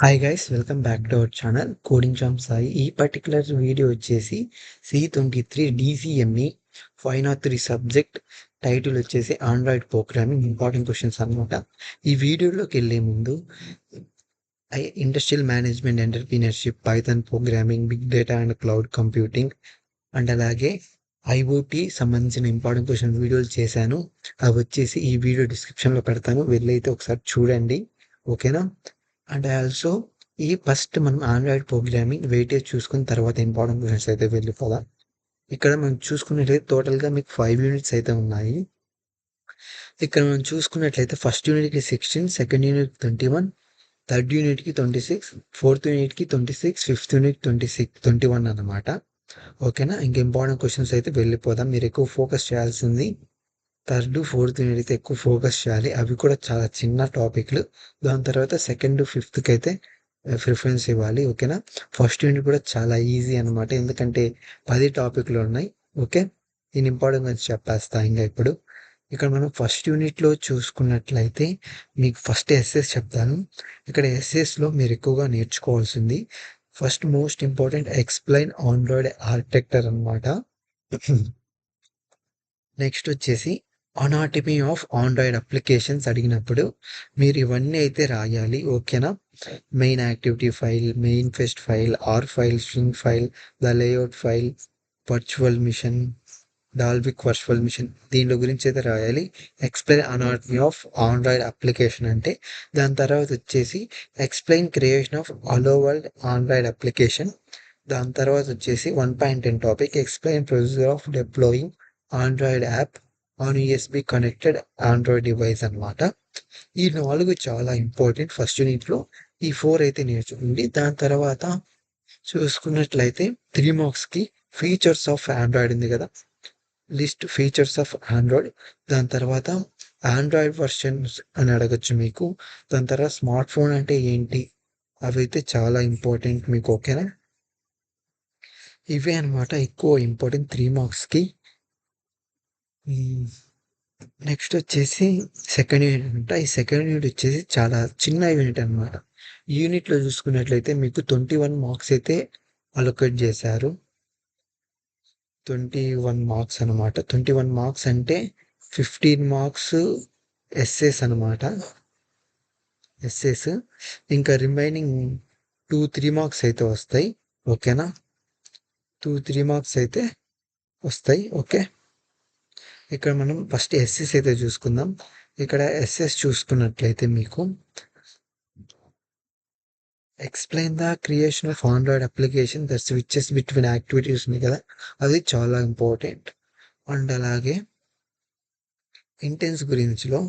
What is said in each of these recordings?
Hi guys welcome back to our channel coding jam Sai. ఈ particular video వచ్చేసి C23 DCME 503 subject. Title వచ్చేసి android programming important questions అనమాట. ఈ వీడియోలోకి వెళ్ళే ముందు industrial management, entrepreneurship, python programming, big data and cloud computing and అలాగే IoT సంబంధించిన ఇంపార్టెంట్ క్వశ్చన్ వీడియోలు చేశాను. అవి వచ్చేసి ఈ వీడియో డిస్క్రిప్షన్లో పెడతాను, వెళ్ళైతే ఒకసారి చూడండి. ఓకేనా? అండ్ ఆల్సో ఈ ఫస్ట్ మనం ఆండ్రాయిడ్ ప్రోగ్రామింగ్ వెయిటేజ్ చూసుకున్న తర్వాత ఇంపార్టెంట్ క్వశ్చన్స్ అయితే వెళ్ళిపోదాం. ఇక్కడ మనం చూసుకున్నట్లయితే టోటల్గా మీకు 5 యూనిట్స్ అయితే ఉన్నాయి. ఇక్కడ మనం చూసుకున్నట్లయితే ఫస్ట్ యూనిట్కి 16, సెకండ్ యూనిట్ 21, థర్డ్ యూనిట్కి 26, ఫోర్త్ యూనిట్కి 26, ఫిఫ్త్ యూనిట్ 21 అన్నమాట. ఓకేనా? ఇంకా ఇంపార్టెంట్ క్వశ్చన్స్ అయితే వెళ్ళిపోదాం. మీరు ఎక్కువ ఫోకస్ చేయాల్సింది థర్డ్, ఫోర్త్ యూనిట్ అయితే ఎక్కువ ఫోకస్ చేయాలి. అవి కూడా చాలా చిన్న టాపిక్లు. దాని తర్వాత సెకండ్, ఫిఫ్త్కి అయితే ప్రిఫరెన్స్ ఇవ్వాలి. ఓకేనా? ఫస్ట్ యూనిట్ కూడా చాలా ఈజీ అనమాట, ఎందుకంటే 10 టాపిక్లు ఉన్నాయి. ఓకే, దీని ఇంపార్టెంట్ చెప్పేస్తా. ఇంకా ఇప్పుడు ఇక్కడ మనం ఫస్ట్ యూనిట్లో చూసుకున్నట్లయితే మీకు ఫస్ట్ ఎస్ఎస్ చెప్తాను. ఇక్కడ ఎస్ఎస్లో మీరు ఎక్కువగా నేర్చుకోవాల్సింది first most important explain Android architecture అనమాట. నెక్స్ట్ వచ్చేసి అనాటమీ ఆఫ్ ఆండ్రాయిడ్ అప్లికేషన్స్ అడిగినప్పుడు మీరు ఇవన్నీ అయితే రాయాలి. ఓకేనా? Main activity file, manifest file, R file, string file, the layout file, virtual machine, Dalvik virtual machine, దీనిలో గురించి అయితే రాయాలి. Explain anatomy of Android application అంటే దాని తర్వాత వచ్చేసి explain creation of hello world Android application. దాని తర్వాత వచ్చేసి 1.10 topic explain procedure of deploying Android app on USB connected Android device అనమాట. ఈ 4 చాలా ఇంపార్టెంట్ ఫస్ట్ యూనిట్లో. ఈ 4 అయితే నేర్చుకోండి. దాని తర్వాత చూసుకున్నట్లయితే 3 మార్క్స్కి ఫీచర్స్ ఆఫ్ ఆండ్రాయిడ్ ఉంది కదా, లిస్ట్ ఫీచర్స్ ఆఫ్ ఆండ్రాయిడ్. దాని తర్వాత ఆండ్రాయిడ్ వర్షన్స్ అని అడగచ్చు మీకు. దాని తర్వాత స్మార్ట్ ఫోన్ అంటే ఏంటి, అవి అయితే చాలా ఇంపార్టెంట్ మీకు. ఓకేనా? ఇవే అనమాట ఎక్కువ ఇంపార్టెంట్ 3 మార్క్స్కి. నెక్స్ట్ వచ్చేసి సెకండ్ యూనిట్ అనమాట. ఈ సెకండ్ యూనిట్ వచ్చేసి చాలా చిన్న యూనిట్ అనమాట. ఈ యూనిట్లో చూసుకున్నట్లయితే మీకు 21 మార్క్స్ అయితే అలొకేట్ చేశారు. 21 మార్క్స్ అనమాట. 21 మార్క్స్ అంటే 15 మార్క్స్ ఎస్ఎస్ అనమాట. ఎస్ఎస్ ఇంకా రిమైనింగ్ 2-3 మార్క్స్ అయితే వస్తాయి. ఓకేనా? 2-3 మార్క్స్ అయితే వస్తాయి. ఓకే, ఇక్కడ మనం ఫస్ట్ ఎస్ఎస్ అయితే చూసుకుందాం. ఇక్కడ ఎస్ఎస్ చూసుకున్నట్లయితే మీకు explain the creation of Android application the switches between activities ఉంది కదా, అది చాలా ఇంపార్టెంట్. అండ్ అలాగే ఇంటెన్స్ గురించిలో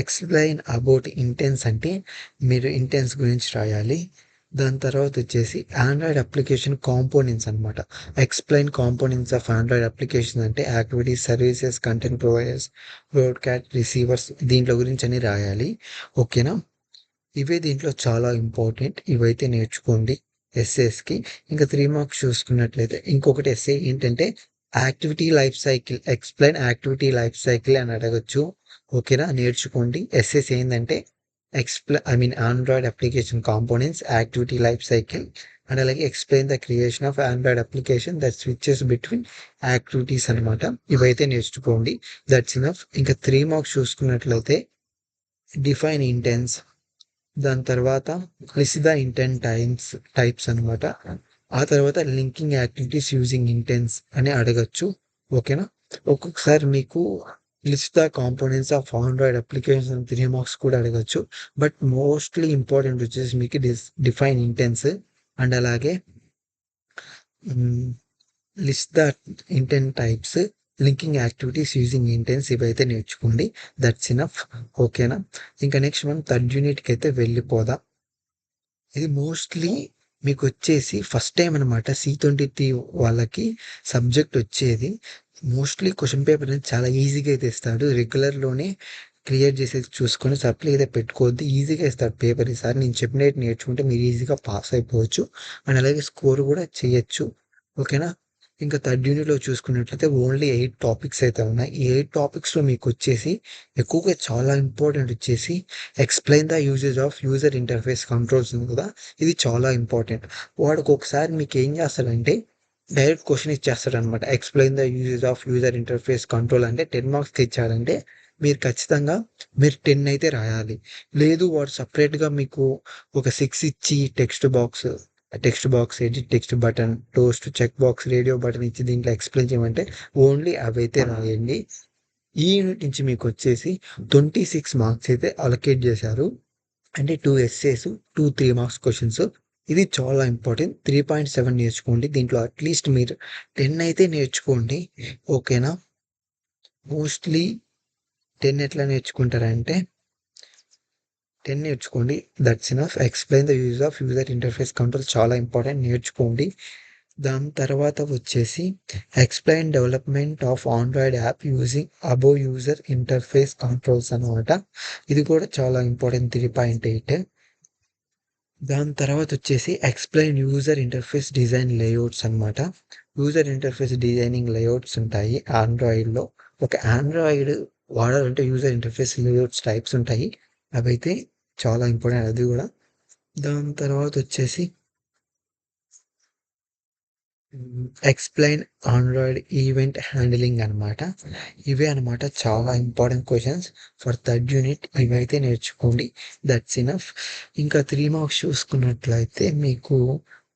ఎక్స్ప్లెయిన్ అబౌట్ ఇంటెన్స్ అంటే మీరు ఇంటెన్స్ గురించి రాయాలి. దాని తర్వాత వచ్చేసి ఆండ్రాయిడ్ అప్లికేషన్ కాంపోనెంట్స్ అనమాట. Explain components of Android application అంటే activities, services, content providers, broadcast receivers, దీంట్లో గురించి అని రాయాలి. ఓకేనా? ఇవే దీంట్లో చాలా ఇంపార్టెంట్. ఇవైతే నేర్చుకోండి ఎస్ఏస్కి. ఇంకా 3 మార్క్స్ చూసుకున్నట్లయితే ఇంకొకటి ఎస్ఏ ఏంటంటే activity life cycle, explain activity life cycle అని అడగచ్చు. ఓకేనా? నేర్చుకోండి. ఎస్ఎస్ ఏంటంటే Android application components, activity life cycle and అలాగే explain the creation of Android application that switches between activities అనమాట. ఇవైతే నేర్చుకోండి. That's enough. ఇంకా 3 మార్క్స్ చూసుకున్నట్లయితే డిఫైన్ ఇంటెన్స్, దాని తర్వాత లిస్ట్ ద ఇంటెంట్ టైప్స్ అనమాట. ఆ తర్వాత లింకింగ్ యాక్టివిటీస్ యూజింగ్ ఇంటెన్స్ అని అడగచ్చు. ఓకేనా? ఒక్కొక్కసారి మీకు list the components of Android application 3 marks కూడా అడగచ్చు. బట్ మోస్ట్లీ ఇంపార్టెంట్ వచ్చేసి మీకు డిఫైన్ ఇంటెన్స్ అండ్ అలాగే list the intent types, linking activities using intense, ఇవైతే నేర్చుకోండి. That's enough. ఓకేనా? ఇంకా నెక్స్ట్ మనం థర్డ్ యూనిట్కి అయితే వెళ్ళిపోదాం. ఇది మోస్ట్లీ మీకు వచ్చేసి ఫస్ట్ టైం అనమాట. C23 వాళ్ళకి సబ్జెక్ట్ వచ్చేది. మోస్ట్లీ క్వశ్చన్ పేపర్ అనేది చాలా ఈజీగా అయితే ఇస్తాడు. రెగ్యులర్లోనే క్లియర్ చేసేది చూసుకొని సప్లై అయితే పెట్టుకోవద్దు, ఈజీగా ఇస్తాడు పేపర్. ఈసారి నేను చెప్పినట్టు నేర్చుకుంటే మీరు ఈజీగా పాస్ అయిపోవచ్చు అండ్ అలాగే స్కోర్ కూడా చేయొచ్చు. ఓకేనా? ఇంకా థర్డ్ యూనిట్‌లో చూసుకున్నట్లయితే ఓన్లీ 8 టాపిక్స్ అయితే ఉన్నాయి. ఈ 8 టాపిక్స్‌లో మీకొచ్చేసి ఎక్కువగా చాలా ఇంపార్టెంట్ వచ్చేసి explain the usage of user interface controls ఉంది కదా! ఇది చాలా ఇంపార్టెంట్. వాడు ఒక్కొక్కసారి మీకేం చేస్తాడంటే డైరెక్ట్ క్వెషన్ ఇచ్చేస్తాడనమాట. Explain the usage of user interface control అంటే 10 మార్క్స్‌కి ఇచ్చాడంటే మీరు ఖచ్చితంగా మీరు 10 అయితే రాయాలి. లేదు వాడు సెపరేట్‌గా మీకు ఒక 6 ఇచ్చి text box, edit text button, toast, check box, radio button ఇచ్చి దీంట్లో ఎక్స్ప్లెయిన్ చేయమంటే ఓన్లీ అవైతే రాయండి. ఈ యూనిట్ నుంచి మీకు వచ్చేసి 26 మార్క్స్ అయితే అలొకేట్ చేశారు. అంటే 2 ఎస్సేస్, 2 3 మార్క్స్ క్వశ్చన్స్. ఇది చాలా ఇంపార్టెంట్. 3.7 నేర్చుకోండి. దీంట్లో అట్లీస్ట్ మీరు 10 అయితే నేర్చుకోండి. ఓకేనా? మోస్ట్లీ 10 ఎట్లా నేర్చుకుంటారంటే 10 నేర్చుకోండి. That's enough. Explain the use of user interface control చాలా ఇంపార్టెంట్ నేర్చుకోండి. దాని తర్వాత వచ్చేసి explain development of Android app using above user interface controls అనమాట. ఇది కూడా చాలా ఇంపార్టెంట్ 3.8. దాని తర్వాత వచ్చేసి explain user interface design layouts అనమాట. యూజర్ ఇంటర్ఫేస్ డిజైనింగ్ లేఅవుట్స్ ఉంటాయి ఆండ్రాయిడ్‌లో. ఒక ఆండ్రాయిడ్ వాడాలంటే యూజర్ ఇంటర్ఫేస్ లేఅవుట్స్ టైప్స్ ఉంటాయి. అవైతే చాలా ఇంపార్టెంట్ అది కూడా. దాని తర్వాత వచ్చేసి ఎక్స్‌ప్లెయిన్ ఆండ్రాయిడ్ ఈవెంట్ హ్యాండ్లింగ్ అనమాట. ఇవే అనమాట చాలా important questions for third unit. ఇవైతే నేర్చుకోండి. That's enough. ఇంకా 3 మార్క్స్ చూసుకున్నట్లయితే మీకు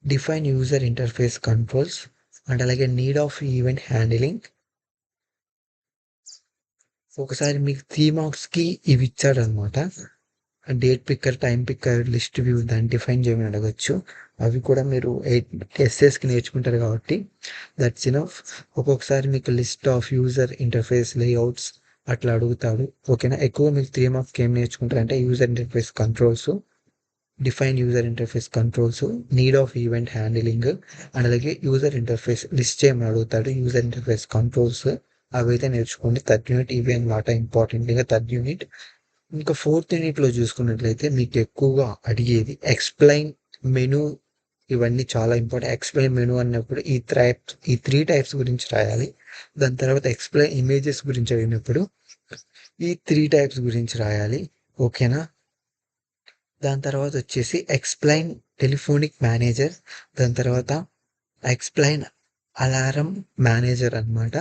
define user interface controls and అలాగే నీడ్ ఆఫ్ ఈవెంట్ హ్యాండ్లింగ్. ఒకసారి మీకు 3 మార్క్స్‌కి ఇవి ఇచ్చాడనమాట. Date picker, time picker, list view దాన్ని డిఫైన్ చేయమని అడగొచ్చు. అవి కూడా మీరు 8 ఎస్సేస్‌కి నేర్చుకుంటారు కాబట్టి దట్స్ ఇనఫ్. ఒక్కొక్కసారి మీకు list of user interface layouts అట్లా అడుగుతాడు. ఓకేనా? ఎక్కువ మీకు 3 మార్క్స్‌కి ఏం నేర్చుకుంటారంటే user interface controls, define user interface controls, need of event handling and అలాగే యూజర్ ఇంటర్ఫేస్ లిస్ట్ చేయమని అడుగుతాడు. యూజర్ ఇంటర్ఫేస్ కంట్రోల్స్ అవైతే నేర్చుకోండి. థర్డ్ యూనిట్ ఇవే అనమాట ఇంపార్టెంట్. ఇంకా థర్డ్ యూనిట్ ఇంకా ఫోర్త్ యూనిట్‌లో చూసుకున్నట్లయితే మీకు ఎక్కువగా అడిగేది ఎక్స్‌ప్లెయిన్ మెను. ఇవన్నీ చాలా ఇంపార్టెంట్. ఎక్స్‌ప్లెయిన్ మెను అన్నప్పుడు ఈ 3 టైప్స్ గురించి రాయాలి. దాని తర్వాత ఎక్స్‌ప్లెయిన్ ఇమేజెస్ గురించి అడిగినప్పుడు ఈ 3 టైప్స్ గురించి రాయాలి. ఓకేనా? దాని తర్వాత వచ్చేసి ఎక్స్‌ప్లెయిన్ టెలిఫోనిక్ మేనేజర్, దాని తర్వాత ఎక్స్‌ప్లెయిన్ అలారం మేనేజర్ అన్నమాట.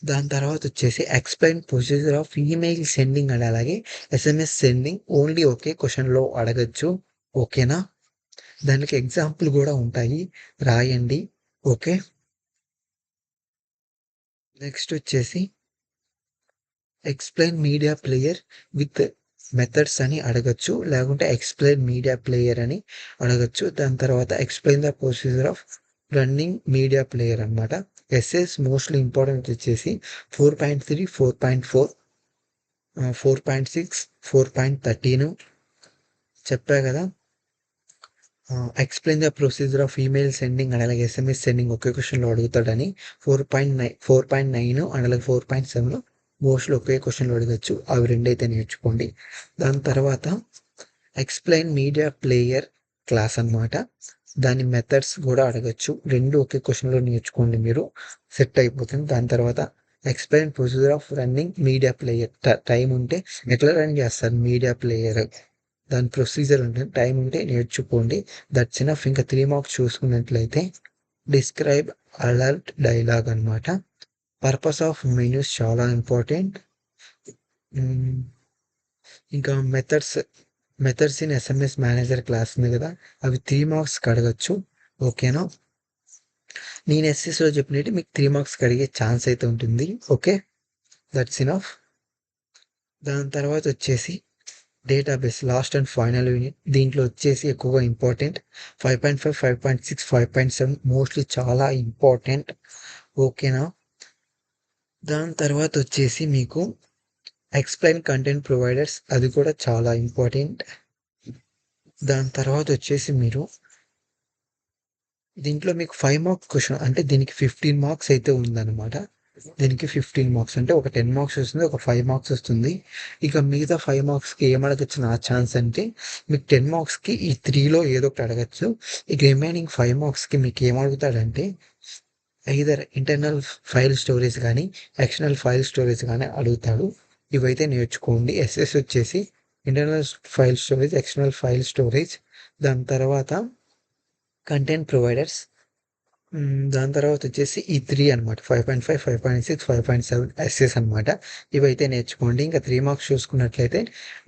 దాని తర్వాత వచ్చేసి explain procedure of email sending and అలాగే ఎస్ఎంఎస్ సెండింగ్ ఓన్లీ ఒకే క్వెషన్‌లో అడగొచ్చు. ఓకేనా? దానికి ఎగ్జాంపుల్ కూడా ఉంటాయి. రాయండి. ఓకే. నెక్స్ట్ వచ్చేసి explain media player with methods అని అడగొచ్చు. లేకుంటే ఎక్స్‌ప్లెయిన్ మీడియా ప్లేయర్ అని అడగొచ్చు. దాని తర్వాత explain the procedure of running media player అన్నమాట. ఎస్సేస్ మోస్ట్‌లీ ఇంపార్టెంట్ వచ్చేసి 4.3, 4.4, 4.6, 4.13 చెప్పా కదా! Explain the procedure of email sending and అలాగే ఎస్ఎంఎస్ సెండింగ్ ఒకే క్వెషన్‌లో అడుగుతాడని 4.9 అండ్ అలాగే 4.7 మోస్ట్‌లీ ఒకే క్వెషన్‌లో అడగొచ్చు. అవి రెండైతే నేర్చుకోండి. దాని తర్వాత ఎక్స్‌ప్లెయిన్ మీడియా ప్లేయర్ క్లాస్ అన్నమాట. దాని మెథడ్స్ కూడా అడగొచ్చు. 2 ఒకే క్వెషన్‌లో నేర్చుకోండి మీరు. సెట్ అయిపోతుంది. దాని తర్వాత explain procedure of running media player. Time ఉంటే ఎట్లా రన్ చేస్తారు మీడియా ప్లేయర్? దాని ప్రొసీజర్ ఉంటుంది. టైం ఉంటే నేర్చుకోండి. That's enough. ఇంకా 3 మార్క్స్ చూసుకున్నట్లయితే డిస్క్రైబ్ అలర్ట్ డైలాగ్ అన్నమాట. పర్పస్ ఆఫ్ మెనూస్ చాలా ఇంపార్టెంట్. ఇంకా methods in SMS manager class ఉంది కదా! అవి 3 మార్క్స్‌కి అడగొచ్చు. ఓకేనా? నేను ఎస్ఎస్‌లో చెప్పినట్టు మీకు 3 మార్క్స్‌కి అడిగే ఛాన్స్ అయితే ఉంటుంది. ఓకే. That's enough. దాని తర్వాత వచ్చేసి database last and final unit. దీంట్లో వచ్చేసి ఎక్కువగా ఇంపార్టెంట్ 5.5, 5.6, 5.7 మోస్ట్‌లీ చాలా ఇంపార్టెంట్. ఓకేనా? దాని తర్వాత వచ్చేసి మీకు ఎక్స్‌ప్లెయిన్ కంటెంట్ ప్రొవైడర్స్ అది కూడా చాలా ఇంపార్టెంట్. దాని తర్వాత వచ్చేసి మీరు దీంట్లో మీకు 5 మార్క్స్ క్వెషన్ అంటే దీనికి 15 మార్క్స్ అయితే ఉందన్నమాట. దీనికి 15 మార్క్స్ అంటే ఒక 10 మార్క్స్ వస్తుంది. ఒక 5 మార్క్స్ వస్తుంది. ఇక మిగతా 5 మార్క్స్‌కి ఏం అడగొచ్చు నా ఛాన్స్ అంటే మీకు 10 మార్క్స్‌కి ఈ 3లో ఏదో ఒకటి అడగొచ్చు. ఇక రిమైనింగ్ 5 మార్క్స్‌కి మీకు ఏం అడుగుతాడంటే ఐదర్ ఇంటర్నల్ ఫైల్ స్టోరేజ్ కానీ ఎక్స్టర్నల్ ఫైల్ స్టోరేజ్ కానీ అడుగుతాడు. ఇవైతే నేర్చుకోండి. ఎస్ఎస్ వచ్చేసి internal file storage, external file storage. దాని తర్వాత కంటెంట్ ప్రొవైడర్స్. దాని తర్వాత వచ్చేసి ఈ 3 అనమాట. 5.5, 5.6, 5.7 ఎస్ఎస్ అనమాట. ఇవైతే నేర్చుకోండి. ఇంకా 3 మార్క్స్ చూసుకున్నట్లయితే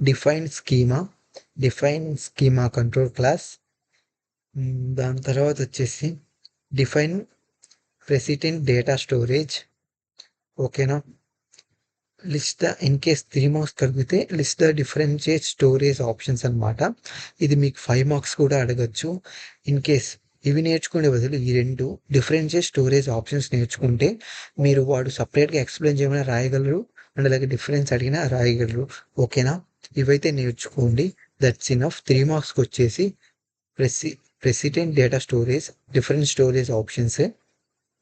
డిఫైన్ స్కీమా కంట్రోల్ క్లాస్. దాని తర్వాత వచ్చేసి డిఫైన్ ప్రెసిడెంట్ డేటా స్టోరేజ్. ఓకేనా. ఇన్ కేస్ 3 మార్క్స్ కలిగితే list the differentiate storage options అనమాట. ఇది మీకు 5 మార్క్స్ కూడా అడగచ్చు. ఇన్ కేస్ ఇవి నేర్చుకునే బదులు ఈ 2 డిఫరెన్షియేట్ స్టోరేజ్ ఆప్షన్స్ నేర్చుకుంటే మీరు వాడు సపరేట్గా ఎక్స్ప్లెయిన్ చేయమని రాయగలరు అండ్ అలాగే డిఫరెన్స్ అడిగినా రాయగలరు. ఓకేనా. ఇవైతే నేర్చుకోండి. That's enough. 3 మార్క్స్కి వచ్చేసి president data storage, different storage options.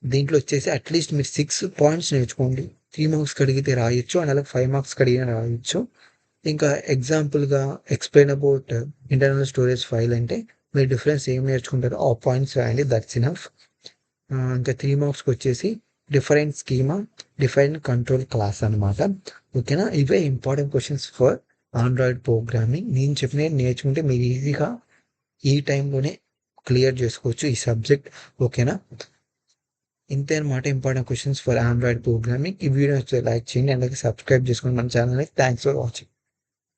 దీంట్లో వచ్చేసి అట్లీస్ట్ మీరు 6 పాయింట్స్ నేర్చుకోండి. 3 మార్క్స్కి అడిగితే రాయొచ్చు అండ్ అలాగే 5 మార్క్స్కి అడిగినా రాయొచ్చు. ఇంకా ఎగ్జాంపుల్గా explain about internal storage file అంటే మీరు డిఫరెన్స్ ఏం నేర్చుకుంటారో ఆ పాయింట్స్ రాయండి. That's enough. ఇంకా 3 మార్క్స్కి వచ్చేసి different schema, different control class అనమాట. ఓకేనా. ఇవే important questions for Android programming. నేను చెప్పినవి నేర్చుకుంటే మీరు ఈజీగా ఈ టైంలోనే క్లియర్ చేసుకోవచ్చు ఈ సబ్జెక్ట్. ఓకేనా. ఇంతే అనమాట important questions for Android programming. ఈ వీడియో లైక్ చేయండి అండ్ సబ్స్క్రైబ్ చేసుకోండి మన ఛానల్ని. Thanks for watching.